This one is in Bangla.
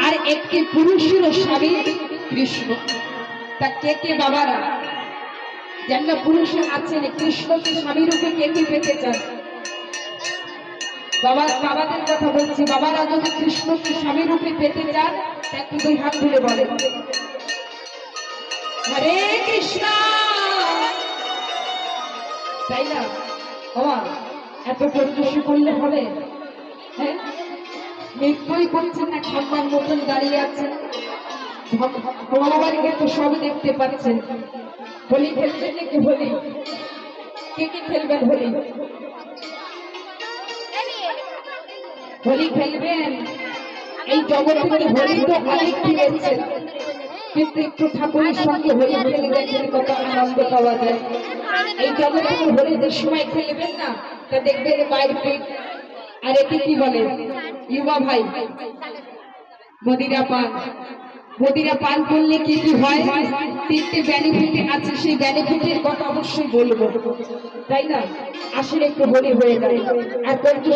আর একটি পুরুষের স্বামী কৃষ্ণ। তা কে কে বাবারা যারা পুরুষ আছেন কৃষ্ণকে স্বামী রূপে কে কে পেতে চান? বাবাদের কথা বলছি, বাবারা যদি কৃষ্ণকে স্বামী রূপে পেতে চান একটু দুই হাত তুলে বলে হরে কৃষ্ণ। তাই না বাবা? এত পরিবেশ করলে হবে? হ্যাঁ, নৃত্যই করছেন না, খাম্বার মতন দাঁড়িয়ে আছেন, বাড়িকে তো সব দেখতে পাচ্ছেন। হোলি খেলবেন নাকি? হোলি কে কে খেলবেন? হোলি হোলি খেলবেন? এই জগতে হোলি তো অনেক খেলেছেন, কিন্তু একটু ঠাকুরের সঙ্গে হোলি খেলে দেখেন কত আনন্দ পাওয়া যায়। এই জগতে হোলির সময় খেলবেন না, তা দেখবেন বাইরে পেট। আর এটি কি বলে ইউবা ভাই? মদিরা পান। মদিরা পান করলে কি কি হয়? তিনটে বেনিফিট আছে, সেই বেনিফিটের কথা অবশ্যই বলবো, তাই না? আসলে একটু হোলি হয়ে যায়। আর